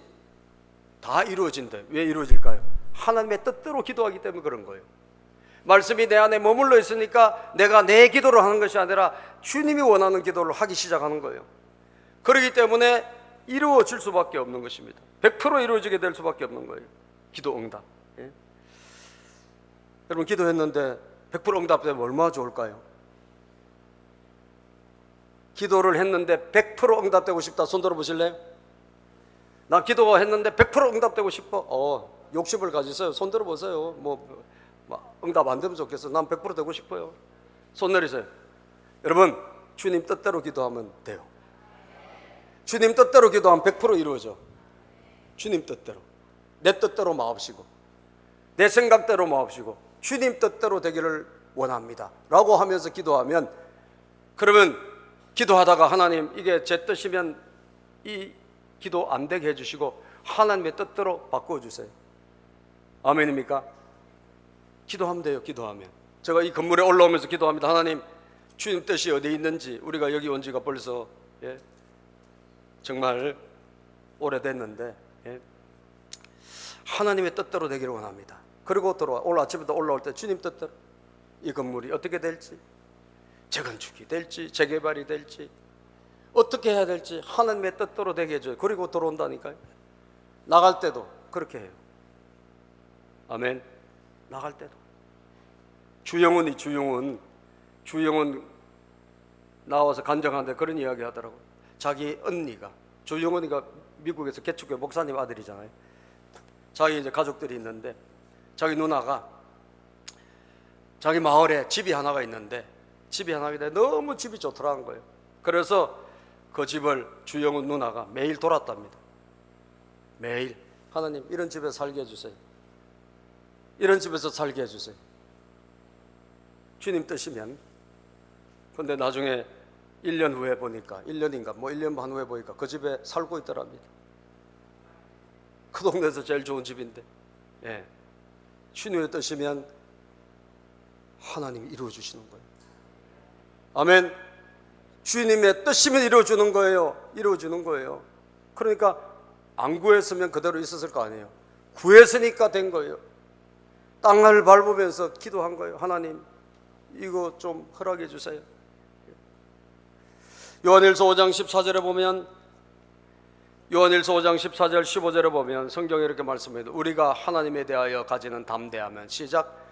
다 이루어진다. 왜 이루어질까요? 하나님의 뜻대로 기도하기 때문에 그런 거예요. 말씀이 내 안에 머물러 있으니까 내가 내 기도를 하는 것이 아니라 주님이 원하는 기도를 하기 시작하는 거예요. 그렇기 때문에 이루어질 수밖에 없는 것입니다. 100% 이루어지게 될 수밖에 없는 거예요. 기도 응답. 예? 여러분 기도했는데 100% 응답되면 얼마나 좋을까요? 기도를 했는데 100% 응답되고 싶다. 손 들어보실래요? 나 기도가 했는데 100% 응답되고 싶어. 욕심을 가지세요. 손 들어보세요. 뭐 응답 안 되면 좋겠어. 난 100% 되고 싶어요. 손 내리세요. 여러분 주님 뜻대로 기도하면 돼요. 주님 뜻대로 기도하면 100% 이루어져. 주님 뜻대로. 내 뜻대로 마옵시고 내 생각대로 마옵시고 주님 뜻대로 되기를 원합니다 라고 하면서 기도하면, 그러면 기도하다가 하나님 이게 제 뜻이면 이 기도 안 되게 해주시고 하나님의 뜻대로 바꿔주세요. 아멘입니까? 기도하면 돼요. 기도하면. 제가 이 건물에 올라오면서 기도합니다. 하나님 주님 뜻이 어디 있는지, 우리가 여기 온 지가 벌써 정말 오래됐는데 하나님의 뜻대로 되기를 원합니다. 그리고 오늘 아침부터 올라올 때 주님 뜻대로 이 건물이 어떻게 될지, 재건축이 될지 재개발이 될지 어떻게 해야 될지 하나님의 뜻대로 되게 해줘요. 그리고 들어온다니까요. 나갈 때도 그렇게 해요. 아멘. 나갈 때도 주영훈 나와서 간증하는데 그런 이야기 하더라고요. 자기 언니가, 주영훈이가 미국에서 개척교회 목사님 아들이잖아요. 자기 이제 가족들이 있는데 자기 누나가 자기 마을에 집이 하나가 있는데 너무 집이 좋더라는 거예요. 그래서 그 집을 주영훈 누나가 매일 돌았답니다. 매일 하나님 이런 집에 살게 해주세요. 이런 집에서 살게 해주세요. 주님 뜻이면. 근데 나중에 1년 후에 보니까 1년인가 1년 반 후에 보니까 그 집에 살고 있더랍니다. 그 동네에서 제일 좋은 집인데 주님의 뜻이면 하나님이 이루어주시는 거예요. 아멘. 주님의 뜻이면 이루어주는 거예요. 이루어주는 거예요. 그러니까 안 구했으면 그대로 있었을 거 아니에요. 구했으니까 된 거예요. 땅을 밟으면서 기도한 거예요. 하나님 이거 좀 허락해 주세요. 요한일서 5장 14절에 보면, 요한일서 5장 14절 15절에 보면 성경에 이렇게 말씀해요. 우리가 하나님에 대하여 가지는 담대함은, 시작.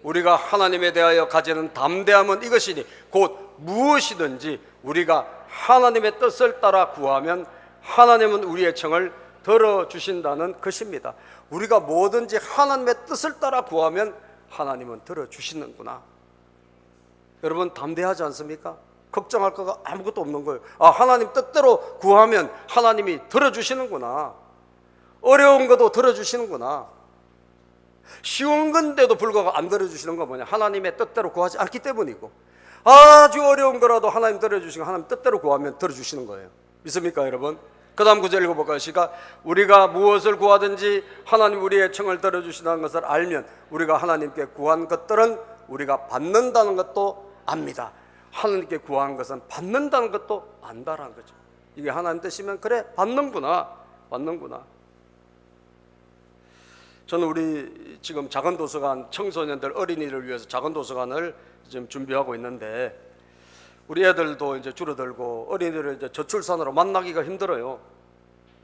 우리가 하나님에 대하여 가지는 담대함은 이것이니 곧 무엇이든지 우리가 하나님의 뜻을 따라 구하면 하나님은 우리의 청을 들어주신다는 것입니다. 우리가 뭐든지 하나님의 뜻을 따라 구하면 하나님은 들어주시는구나. 여러분 담대하지 않습니까? 걱정할 거가 아무것도 없는 거예요. 하나님 뜻대로 구하면 하나님이 들어주시는구나. 어려운 것도 들어주시는구나. 쉬운 건데도 불구하고 안 들어주시는 건 뭐냐? 하나님의 뜻대로 구하지 않기 때문이고, 아주 어려운 거라도 하나님 들어주시고 하나님 뜻대로 구하면 들어주시는 거예요. 믿습니까 여러분? 그 다음 구절 읽어볼까요? 시작. 우리가 무엇을 구하든지 하나님 우리의 청을 들어주신다는 것을 알면 우리가 하나님께 구한 것들은 우리가 받는다는 것도 압니다. 하나님께 구한 것은 받는다는 것도 안다라는 거죠. 이게 하나님 뜻이면 그래 받는구나. 저는 우리 지금 작은 도서관, 청소년들, 어린이를 위해서 작은 도서관을 지금 준비하고 있는데, 우리 애들도 이제 줄어들고 어린이들을 이제 저출산으로 만나기가 힘들어요,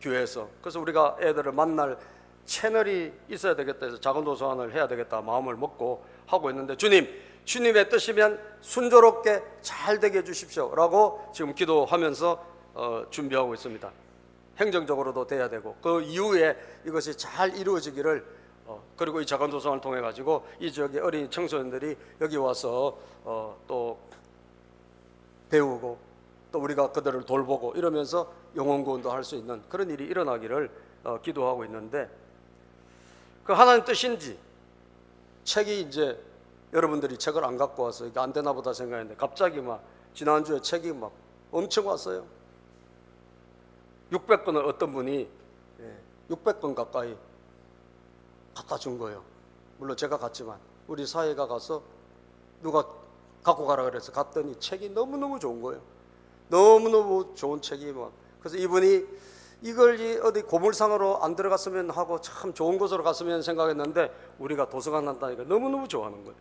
교회에서. 그래서 우리가 애들을 만날 채널이 있어야 되겠다 해서 작은 도서관을 해야 되겠다 마음을 먹고 하고 있는데, 주님의 뜻이면 순조롭게 잘 되게 해주십시오 라고 지금 기도하면서 준비하고 있습니다. 행정적으로도 돼야 되고 그 이후에 이것이 잘 이루어지기를, 그리고 이 작은 도서관을 통해 가지고 이 지역의 어린이 청소년들이 여기 와서 또 배우고 또 우리가 그들을 돌보고 이러면서 영혼구원도 할 수 있는 그런 일이 일어나기를 기도하고 있는데, 그 하나님 뜻인지 책이 이제 여러분들이 책을 안 갖고 와서 이게 안 되나 보다 생각했는데 갑자기 막 지난주에 책이 막 엄청 왔어요. 600건을 어떤 분이 600건 가까이 갖다 준 거예요. 물론 제가 갔지만 우리 사회가 가서 누가 갖고 가라 그래서 갔더니 책이 너무너무 좋은 거예요. 너무너무 좋은 책이 막. 그래서 이분이 이걸 어디 고물상으로 안 들어갔으면 하고 참 좋은 곳으로 갔으면 생각했는데 우리가 도서관 한다니까 너무너무 좋아하는 거예요.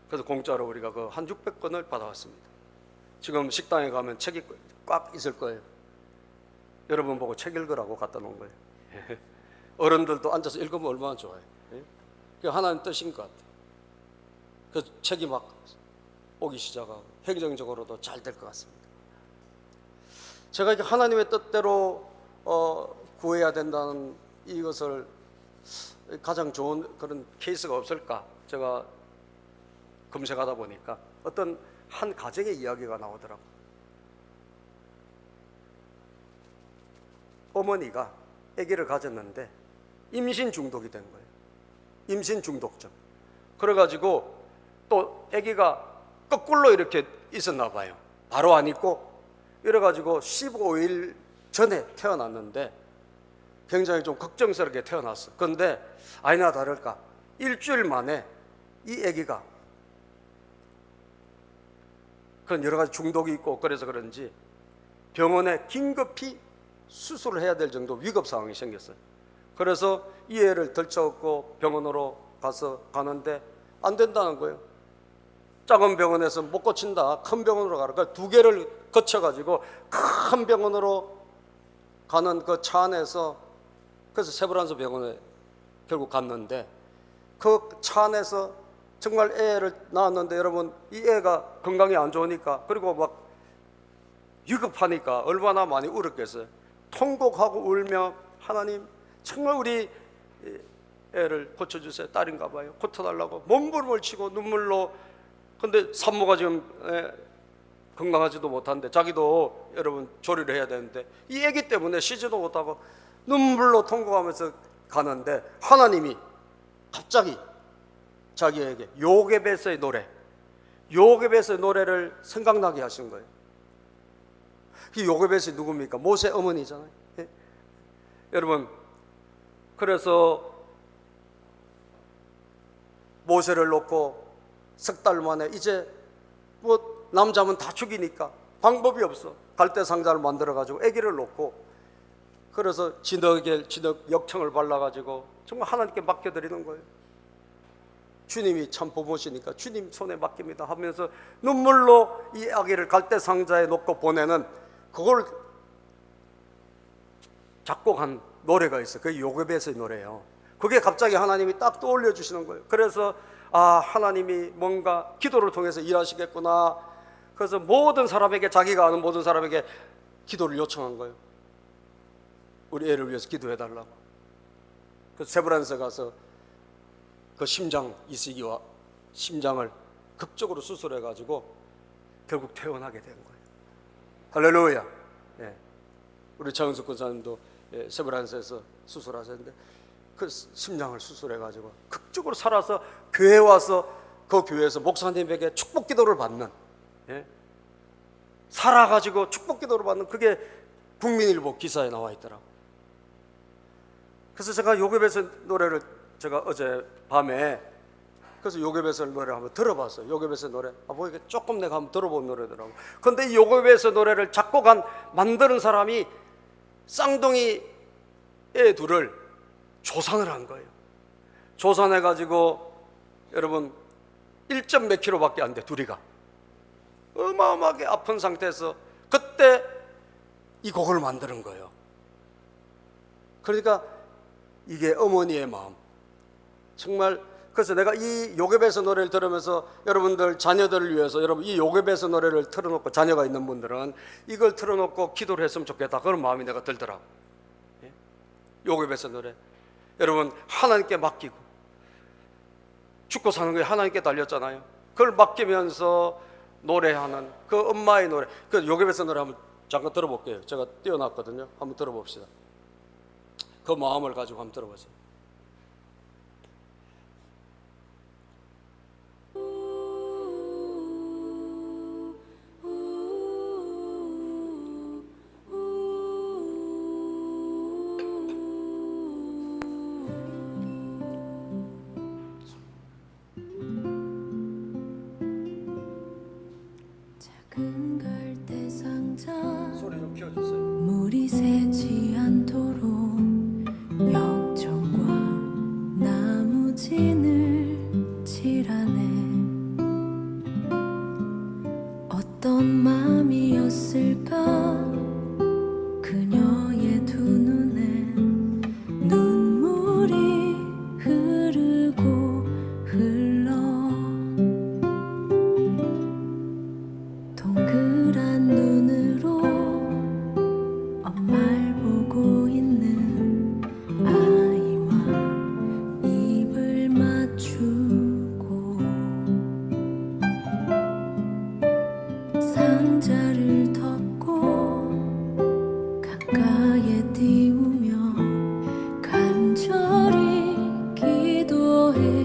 그래서 공짜로 우리가 그 한 600건을 받아왔습니다. 지금 식당에 가면 책이 꽉 있을 거예요. 여러분 보고 책 읽으라고 갖다 놓은 거예요. 어른들도 앉아서 읽으면 얼마나 좋아요. 그게 하나님 뜻인 것 같아요. 그 책이 막 오기 시작하고 행정적으로도 잘 될 것 같습니다. 제가 이렇게 하나님의 뜻대로 구해야 된다는 이것을 가장 좋은 그런 케이스가 없을까? 제가 검색하다 보니까 어떤 한 가정의 이야기가 나오더라고요. 어머니가 아기를 가졌는데 임신 중독이 된 거예요. 임신 중독증. 그래가지고 또 아기가 거꾸로 이렇게 있었나 봐요. 바로 안 있고 이래가지고 15일 전에 태어났는데 굉장히 좀 걱정스럽게 태어났어. 그런데 아니나 다를까 일주일 만에 이 아기가 그런 여러 가지 중독이 있고 그래서 그런지 병원에 긴급히 수술을 해야 될 정도 위급 상황이 생겼어요. 그래서 이 애를 들쳐업고 병원으로 가는데 안 된다는 거예요. 작은 병원에서 못 고친다. 큰 병원으로 가라. 그러니까 두 개를 거쳐가지고 큰 병원으로 가는 그 차 안에서 그래서 세브란스 병원에 결국 갔는데 그 차 안에서 정말 애를 낳았는데 여러분 이 애가 건강이 안 좋으니까 그리고 막 위급하니까 얼마나 많이 울었겠어요. 통곡하고 울며 하나님 정말 우리 애를 고쳐주세요. 딸인가 봐요. 고쳐달라고 몸부림을 치고 눈물로. 근데 산모가 지금 건강하지도 못한데 자기도 여러분 조리를 해야 되는데 이 애기 때문에 쉬지도 못하고 눈물로 통곡하면서 가는데 하나님이 갑자기 자기에게 요게벳의 노래를 생각나게 하신 거예요. 이 요게벳이 누굽니까? 모세 어머니잖아요. 예? 여러분 그래서 모세를 놓고 석 달 만에 이제 뭐 남자면 다 죽이니까 방법이 없어. 갈대 상자를 만들어 가지고 아기를 놓고 그래서 진흙 역청을 발라 가지고 정말 하나님께 맡겨드리는 거예요. 주님이 참 보모시니까 주님 손에 맡깁니다 하면서 눈물로 이 아기를 갈대 상자에 놓고 보내는 그걸 작곡한 노래가 있어요. 그게 요게벳의 노래예요. 그게 갑자기 하나님이 딱 떠올려 주시는 거예요. 그래서 하나님이 뭔가 기도를 통해서 일하시겠구나. 그래서 모든 사람에게 자기가 아는 모든 사람에게 기도를 요청한 거예요. 우리 애를 위해서 기도해 달라고. 그래서 세브란스 가서 그 심장 이식이와 심장을 극적으로 수술해 가지고 결국 퇴원하게 된 거예요. 할렐루야. 예. 우리 차은숙 권사님도 세브란스에서 수술하셨는데 그 심장을 수술해 가지고 극적으로 살아서 교회 와서 그 교회에서 목사님에게 축복 기도를 받는, 살아 가지고 축복 기도를 받는 그게 국민일보 기사에 나와 있더라고. 그래서 제가 요게벳의 노래를 제가 어제 밤에 그래서 요게벳의 노래를 한번 들어봤어요. 요게벳의 노래 뭐 이게 조금 내가 한번 들어본 노래더라고. 그런데 이 요게벳의 노래를 작곡한 만드는 사람이 쌍둥이 애 둘을 조산을 한 거예요. 조산해 가지고 여러분 1점 몇 킬로밖에 안 돼. 둘이가 어마어마하게 아픈 상태에서 그때 이 곡을 만드는 거예요. 그러니까 이게 어머니의 마음. 정말 그래서 내가 이 요게벳의 노래를 들으면서 여러분들 자녀들을 위해서 여러분 이 요게벳의 노래를 틀어놓고 자녀가 있는 분들은 이걸 틀어놓고 기도를 했으면 좋겠다. 그런 마음이 내가 들더라고. 요게벳의 노래 여러분 하나님께 맡기고 죽고 사는 게 하나님께 달렸잖아요. 그걸 맡기면서 노래하는 그 엄마의 노래, 그 요게벳의 노래 한번 잠깐 들어볼게요. 제가 띄워놨거든요. 한번 들어봅시다. 그 마음을 가지고 한번 들어보세요. 작은 갈대상자 소리 좀 키워주세요. 물이 새지 않도록 역청과 나무진을 칠하네. 어떤 맘이었을까 그녀의 두 눈엔 눈물이 흐르고 흘러 동그란 눈으로 엄마를 보고 있는 아이와 입을 맞추고 상자를 덮고 가까이에 띄우며 간절히 기도했겠지.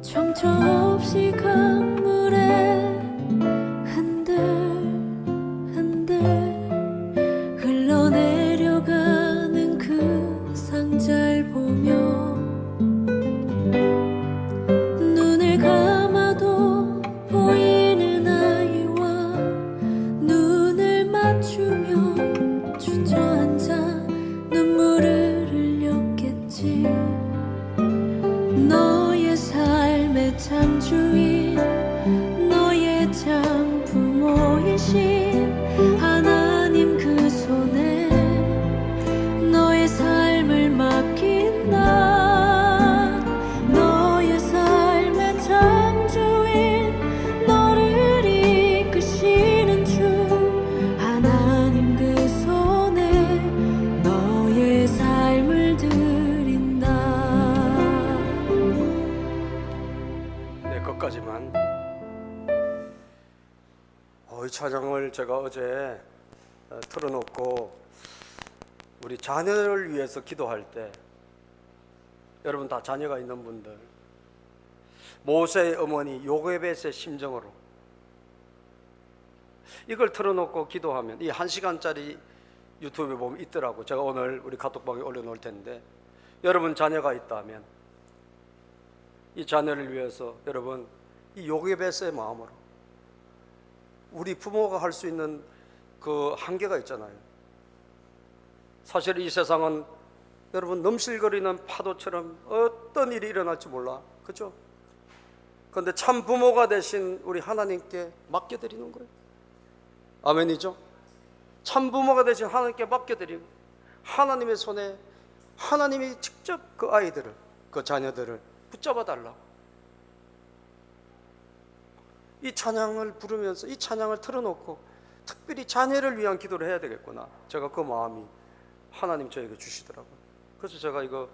정처 없이 강물에 흔들흔들 흘러내려가는 그 상자를 보며 눈을 감아도 보이는 아이와 눈을 맞추며 주저앉아 눈물을 흘렸겠지. 너의 삶의 참 주인 너의 참 부모이신 하나님 그 손에 너의 삶을 맡긴다. 너의 삶의 참 주인 너를 이끄시는 주 하나님 그 손에 너의 삶을 드린다. 네, 거기까지만. 이 찬양을 제가 어제 틀어놓고 우리 자녀를 위해서 기도할 때, 여러분 다 자녀가 있는 분들, 모세의 어머니 요게벳의 심정으로 이걸 틀어놓고 기도하면, 이 1시간짜리 유튜브에 보면 있더라고. 제가 오늘 우리 카톡방에 올려놓을 텐데, 여러분 자녀가 있다면 이 자녀를 위해서 여러분 이 요게벳의 마음으로, 우리 부모가 할 수 있는 그 한계가 있잖아요. 사실 이 세상은 여러분 넘실거리는 파도처럼 어떤 일이 일어날지 몰라, 그렇죠? 그런데 참 부모가 되신 우리 하나님께 맡겨드리는 거예요. 아멘이죠? 참 부모가 되신 하나님께 맡겨드리고, 하나님의 손에 하나님이 직접 그 아이들을, 그 자녀들을 붙잡아 달라. 이 찬양을 부르면서 이 찬양을 틀어놓고 특별히 자녀를 위한 기도를 해야 되겠구나. 제가 그 마음이 하나님 저에게 주시더라고요. 그래서 제가 이거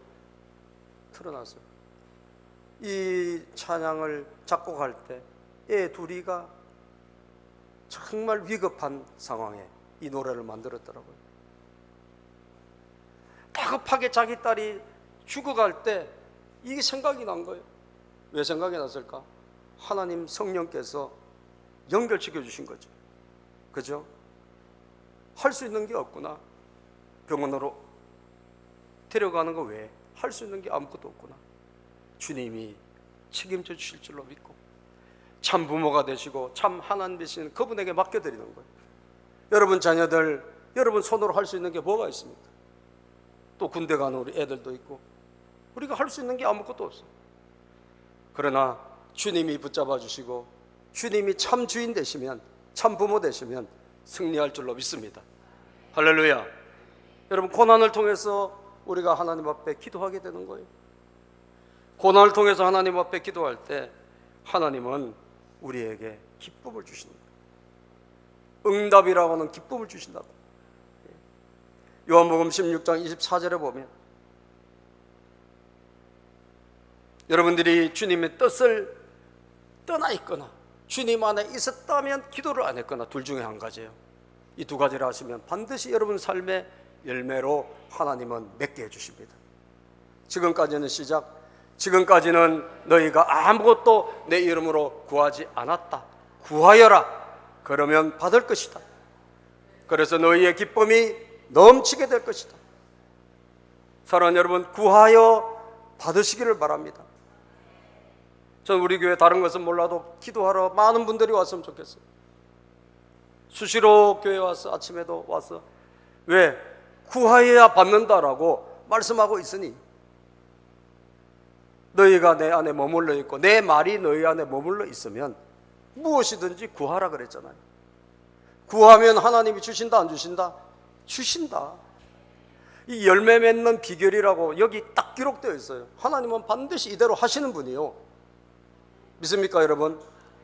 틀어놨어요. 이 찬양을 작곡할 때 애 둘이가 정말 위급한 상황에 이 노래를 만들었더라고요. 다급하게 자기 딸이 죽어갈 때 이게 생각이 난 거예요. 왜 생각이 났을까? 하나님 성령께서 연결시켜 주신 거죠. 그죠? 할 수 있는 게 없구나. 병원으로 데려가는 거 외에 할 수 있는 게 아무것도 없구나. 주님이 책임져 주실 줄로 믿고 참 부모가 되시고 참 하나님 되시는 그분에게 맡겨드리는 거예요. 여러분 자녀들, 여러분 손으로 할 수 있는 게 뭐가 있습니까? 또 군대 가는 우리 애들도 있고, 우리가 할 수 있는 게 아무것도 없어요. 그러나 주님이 붙잡아 주시고 주님이 참 주인 되시면, 참 부모 되시면 승리할 줄로 믿습니다. 할렐루야. 여러분 고난을 통해서 우리가 하나님 앞에 기도하게 되는 거예요. 고난을 통해서 하나님 앞에 기도할 때 하나님은 우리에게 기쁨을 주시는 거예요. 응답이라고 하는 기쁨을 주신다고. 요한복음 16장 24절에 보면 여러분들이 주님의 뜻을 떠나 있거나 주님 안에 있었다면 기도를 안 했거나 둘 중에 한 가지예요. 이 두 가지를 하시면 반드시 여러분 삶의 열매로 하나님은 맺게 해주십니다. 지금까지는 시작, 지금까지는 너희가 아무것도 내 이름으로 구하지 않았다. 구하여라. 그러면 받을 것이다. 그래서 너희의 기쁨이 넘치게 될 것이다. 사랑하는 여러분, 구하여 받으시기를 바랍니다. 전 우리 교회 다른 것은 몰라도 기도하러 많은 분들이 왔으면 좋겠어요. 수시로 교회 와서 아침에도 와서 왜? 구하여야 받는다라고 말씀하고 있으니 너희가 내 안에 머물러 있고 내 말이 너희 안에 머물러 있으면 무엇이든지 구하라 그랬잖아요. 구하면 하나님이 주신다 안 주신다? 주신다. 이 열매 맺는 비결이라고 여기 딱 기록되어 있어요. 하나님은 반드시 이대로 하시는 분이요. 믿습니까 여러분?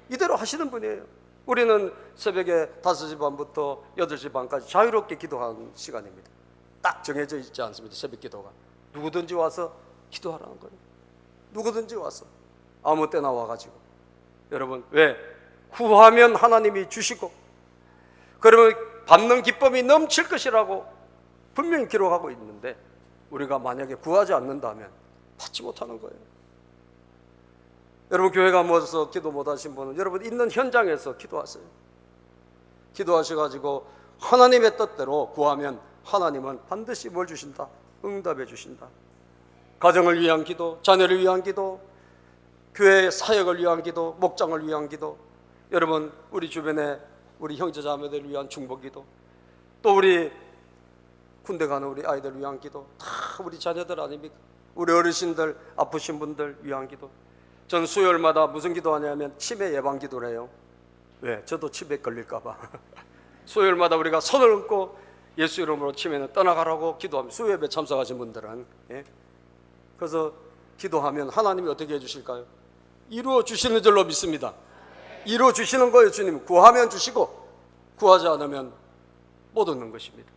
이대로 하시는 분이에요. 우리는 새벽에 5시 반부터 8시 반까지 자유롭게 기도하는 시간입니다. 딱 정해져 있지 않습니다. 새벽 기도가. 누구든지 와서 기도하라는 거예요. 누구든지 와서 아무 때나 와가지고. 여러분 왜? 구하면 하나님이 주시고 그러면 받는 기쁨이 넘칠 것이라고 분명히 기록하고 있는데 우리가 만약에 구하지 않는다면 받지 못하는 거예요. 여러분 교회가 모여서 기도 못하신 분은 여러분 있는 현장에서 기도하세요. 기도하셔가지고 하나님의 뜻대로 구하면 하나님은 반드시 뭘 주신다? 응답해 주신다. 가정을 위한 기도, 자녀를 위한 기도, 교회 사역을 위한 기도, 목장을 위한 기도, 여러분 우리 주변에 우리 형제자매들을 위한 중보 기도, 또 우리 군대 가는 우리 아이들 위한 기도, 다 우리 자녀들 아닙니까? 우리 어르신들 아프신 분들 위한 기도. 전 수요일마다 무슨 기도하냐면 치매 예방 기도를 해요. 왜? 저도 치매 걸릴까 봐. 수요일마다 우리가 손을 얹고 예수 이름으로 치매는 떠나가라고 기도합니다. 수요예배 참석하신 분들은. 예? 그래서 기도하면 하나님이 어떻게 해주실까요? 이루어 주시는 줄로 믿습니다. 이루어 주시는 거예요. 주님 구하면 주시고 구하지 않으면 못 얻는 것입니다.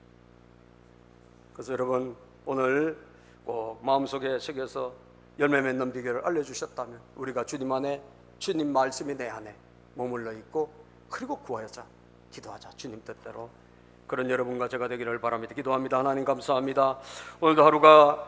그래서 여러분 오늘 꼭 마음속에 새겨서 열매 맺는 비결을 알려주셨다면 우리가 주님 안에, 주님 말씀이 내 안에 머물러 있고 그리고 구하자, 기도하자. 주님 뜻대로. 그런 여러분과 제가 되기를 바랍니다. 기도합니다. 하나님 감사합니다. 오늘도 하루가